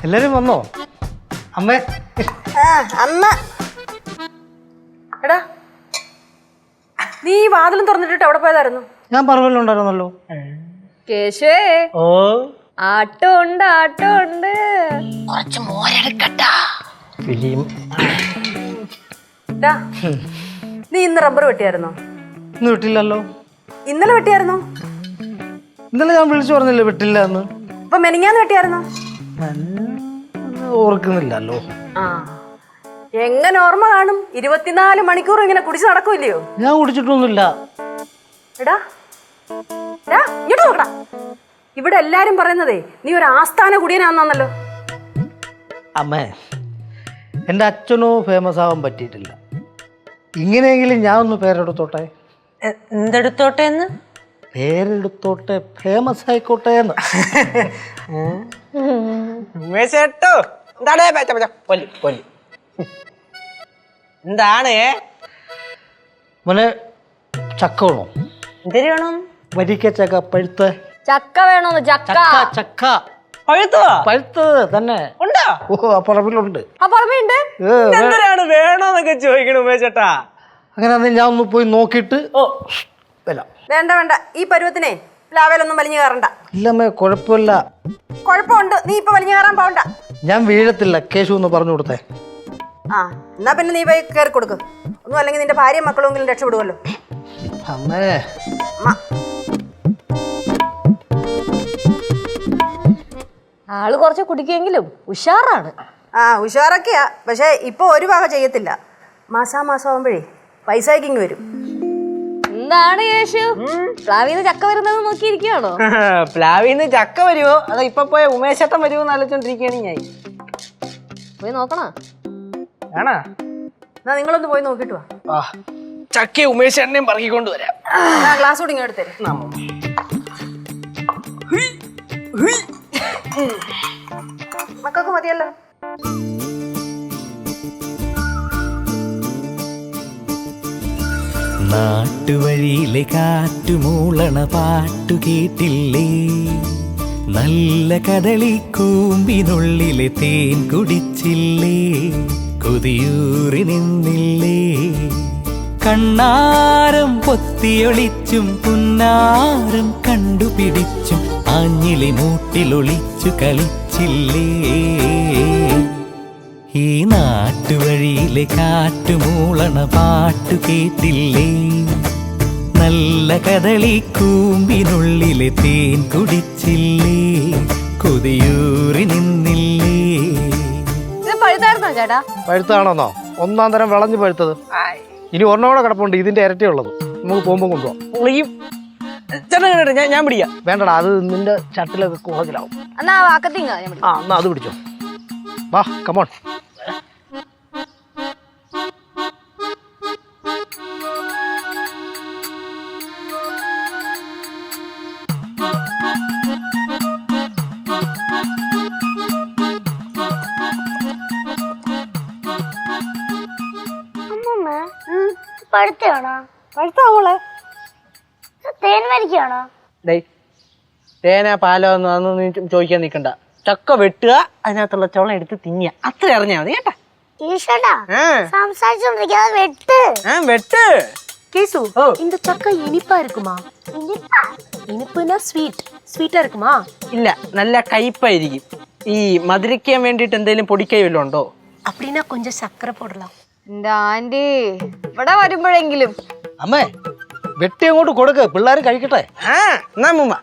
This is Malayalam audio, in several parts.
എല്ലാരും വന്നോ? അമ്മേ അമ്മ എടാ നീ വാതിലും തുറന്നിട്ടിട്ട് എവിടെ പോയതായിരുന്നു? ഞാൻ പറവല്ലുണ്ടായിരുന്നല്ലോ. കേശുവേ ഓ ആട്ടമുണ്ട് ആട്ടമുണ്ട്. കുറച്ച് മോരെടുക്കട്ടാ. നീ ഇന്ന് റബ്ബർ വെട്ടിയായിരുന്നോ? ഇന്ന് വിട്ടില്ലല്ലോ. ഇന്നലെ വെട്ടിയായിരുന്നോ? ഇന്നലെ ഞാൻ വിളിച്ചു പറഞ്ഞില്ലേ വിട്ടില്ല എന്ന്. അപ്പൊ മെനിങ്ങാന്ന് വെട്ടിയായിരുന്നോ? ഓർക്കുന്നില്ലല്ലോ. ആ എങ്ങനെ ഓർമ്മ കാണും? 24 മണിക്കൂർ ഇങ്ങനെ കുടിച്ച് നടക്കൂല്ലയോ? ഞാൻ കുടിച്ചിട്ടൊന്നുമില്ല. എടാ ഇങ്ങോട്ട് നോക്കടാ. ഇവിടെ എല്ലാരും പറയുന്നതേ നീ ഒരു ആസ്ഥാന കുടിയനാന്നല്ലോ. അമ്മേ, എൻ്റെ അച്ഛനോ ഫേമസ് ആവാൻ പറ്റിയിട്ടില്ല. ഇങ്ങനെയെങ്കിലും ഞാൻ ഒന്ന് പേരെടുത്തോട്ടെ. എന്തെടുത്തോട്ടെ എന്ന്? പേരെടുത്തോട്ടെ, ഫേമസ് ആയിക്കോട്ടെ എന്ന്. എന്താണ് മോനെ, ചക്ക വേണോ? എന്തിനു വേണം? വരിക്ക ചക്ക, പഴുത്ത ചക്ക വേണോന്ന്? ചക്ക ചക്ക പഴുത്തോ? പഴുത്തത് തന്നെ ഉണ്ടോ? ഓ, ആ പറമ്പിലുണ്ട്. ആ പറമ്പുണ്ട്. എന്തിനാണ് വേണോന്നൊക്കെ ചോദിക്കണ ഉമേശേട്ടാ? അങ്ങനെ ഞാൻ ഒന്ന് പോയി നോക്കിയിട്ട് വരാം. വേണ്ട വേണ്ട, ഈ പരുവത്തിനെ ലാവേലൊന്നും വലിഞ്ഞു കയറണ്ട. ഇല്ലമ്മേ, കുഴപ്പമില്ല. കുഴപ്പമുണ്ട്, നീ ഇപ്പൊ വലിഞ്ഞു കയറാൻ പോകണ്ട. ഞാൻ വീഴത്തില്ല, കേശു എന്ന് പറഞ്ഞു കൊടുത്തേ. ആ എന്നാ പിന്നെ നീ പോയി കയറി കൊടുക്ക്. ഒന്നും അല്ലെങ്കിൽ നിന്റെ ഭാര്യയും മക്കളെങ്കിലും രക്ഷപ്പെടുമല്ലോ. അമ്മേ, ആള് കുറച്ച് കുടിക്കുമെങ്കിലും ഉഷാറാണ്. ആ ഉഷാറൊക്കെയാ, പക്ഷെ ഇപ്പൊ ഒരു വക ചെയ്യത്തില്ല. മാസാമാസം ആവുമ്പോഴേ പൈസയ്ക്ക് വരും. എന്താണ് യേശു, പ്ലാവിന്ന് ചക്ക വരുന്നത് നോക്കിയിരിക്കുകയാണോ? പ്ലാവിന്ന് ചക്ക വരുമോ അതോ ഇപ്പൊ പോയ ഉമേശേട്ടൻ വരുമോ എന്ന് ആലോചിച്ചോണ്ടിരിക്കുകയാണ് ഞാൻ. പോയി നോക്കണോ? ആണാ? എന്നാ നിങ്ങളൊന്ന് പോയി നോക്കിട്ട് വാ. ചക്ക ഉമേശേട്ടനെയും പറക്കിക്കൊണ്ട് വരാം. ഗ്ലാസ് കൂടി ഇങ്ങോട്ട് തരും. മക്കൾക്ക് മതിയല്ലോ. നാട്ടുവഴിയിലെ കാറ്റുമൂളണ പാട്ടു കേട്ടില്ലേ? നല്ല കദളിക്കൂമ്പിനുള്ളിലെ തേൻ കുടിച്ചില്ലേ? കൊതിയൂറി നിന്നില്ലേ? കണ്ണാരം പൊത്തിയൊളിച്ചും പുന്നാരം കണ്ടുപിടിച്ചും ആഞ്ഞിലി മൂട്ടിലൊളിച്ചു കളിച്ചില്ലേ? ഈ നാട്ടുവഴിയിലെ കാറ്റുമൂളണ പാട്ടു കേട്ടില്ലേ? നല്ല കദളിക്കൂമ്പിനുള്ളിലെ തേൻ കുടിച്ചില്ലേ? കൊതിയൂറി നിന്നില്ലേ? ഇത് പഴുതായിരുന്നോ ചേട്ടാ? പഴുത്താണോന്നോ? ഒന്നാം തരം വിളഞ്ഞു പഴുത്തത്. ഇനി ഒരെണ്ണോടെ കിടപ്പുണ്ട്, ഇതിന്റെ ഇരട്ടിയുള്ളത്. നമുക്ക് പോകുമ്പോ കൊണ്ടുപോകാം. ഞാൻ പിടിക്കാം. വേണ്ടടാ, അത് നിന്റെ ചട്ടിലൊക്കെ കുറച്ചിലാവും. എന്നാ വാക്കത്തിങ്ങ ആ എന്നാ അത് പിടിച്ചോ. വാ, കമോൺ. പഴുത്താണോ? പഴുത്താവോളെ തേൻ വരിക്കാണോ? തേന പാലോ ഒന്നും നീ ചോദിക്കാൻ നിൽക്കണ്ട. ചക്ക വെട്ടുക, അതിനകത്തുള്ള ചോളം എടുത്ത് തിന്നുക, അത്ര അറിഞ്ഞാ മതി കേട്ടാ. ഈശ്വരാ, സംസാരിച്ചോണ്ടിരിക്കാതെ വെട്ട്. വെട്ട്. கேசு, இந்த சக்கை இனிப்பா இருக்குமா? இனிப்புனா ஸ்வீட்டா இருக்குமா? ഇല്ല, നല്ല കയ്പായിരിക്കും. ഈ മധുരിക്കാൻ വേണ്ടിട്ട് എന്തെങ്കിലും പൊടിക്കൈ വല്ലതും ഉണ്ടോ? அப்படின்னா கொஞ்சம் சக்கரை போடலாம். എന്റെ ആന്റി ഇവിടെ വരുമ്പോഴെങ്കിലും. അമ്മേ, വെട്ടി അങ്ങോട്ട് കൊടുക്ക്, പിള്ളേർ കഴിക്കട്ടെ. എന്നാ അമ്മൂമ്മ.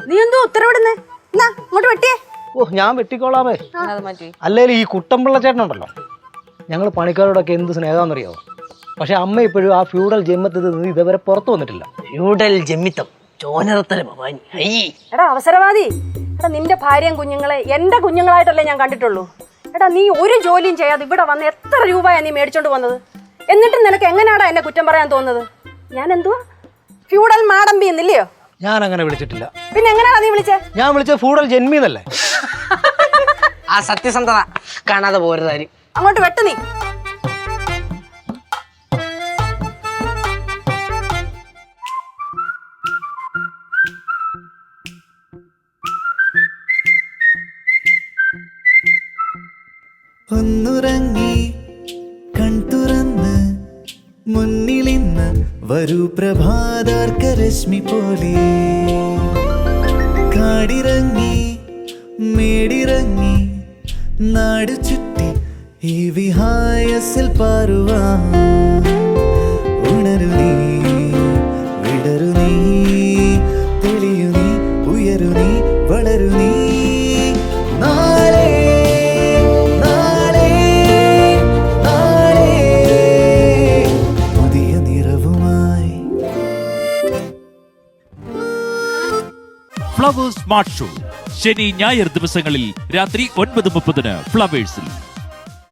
നീ എന്തോ ഉത്തരവിടുന്നേ? എന്നാ ഇങ്ങോട്ട് വെട്ടിയേ. ഓ, ഞാൻ വെട്ടിക്കോളാമേ. അത് മാറ്റി. അല്ലെങ്കിൽ ഈ കുട്ടമ്പിള്ള ചേട്ടനുണ്ടല്ലോ, ഞങ്ങൾ പണിക്കാരോടൊക്കെ എന്ത് സ്നേഹമാണെന്നറിയാമോ? പക്ഷെ അമ്മ ഇപ്പോഴും ആ ഫ്യൂഡൽ ജന്മത്തിൽ നിന്ന് ഇതുവരെ പുറത്തു വന്നിട്ടില്ല. ഫ്യൂഡൽ ജന്മിത്തം, ചോനറത്തരം. എടാ അവസരവാദി, എടാ നിന്റെ ഭാര്യയും കുഞ്ഞുങ്ങളെ എന്റെ കുഞ്ഞുങ്ങളായിട്ടല്ലേ ഞാൻ കണ്ടിട്ടുള്ളൂ. എടാ നീ ഒരു ജോലിയും ചെയ്യാതെ ഇവിടെ വന്ന് എത്ര രൂപയാ നീ മേടിച്ചോണ്ട് വന്നത്? എന്നിട്ടും നിനക്ക് എങ്ങനെയാടാ എന്നെ കുറ്റം പറയാൻ തോന്നുന്നത്? ഞാൻ എന്തുവാ ഫ്യൂഡൽ മാടമ്പി എന്നില്ലയോ? ഞാൻ അങ്ങനെ വിളിച്ചിട്ടില്ല. പിന്നെ എങ്ങനെയാ നീ വിളിച്ചേ? ഞാൻ വിളിച്ച ഫ്യൂഡൽ ജന്മിന്നല്ലേ. ആ സത്യസന്ധത കാണാതെ പോരുതാരും. അങ്ങോട്ട് വെട്ട് നീ. ഒന്നുറങ്ങി കൺതുറന്ന് മുന്നിലിന്ന് വരൂ പ്രഭാതാർക്ക രശ്മി പോലെ കാടിറങ്ങി മേടിറങ്ങി നാട് ചുറ്റി ഈ വിഹായസിൽ പാറുവാൻ ഉണരു നീ വിടരു നീ തെളിയു നീ ഉയരു നീ വളരു നീ നാളെ നാളെ നാളെ പുതിയ നിറവുമായി ഫ്ലവേഴ്സ് സ്മാർട്ട് ഷോ ശനി ഞായർ ദിവസങ്ങളിൽ രാത്രി 9:30 ഫ്ലവേഴ്സിൽ.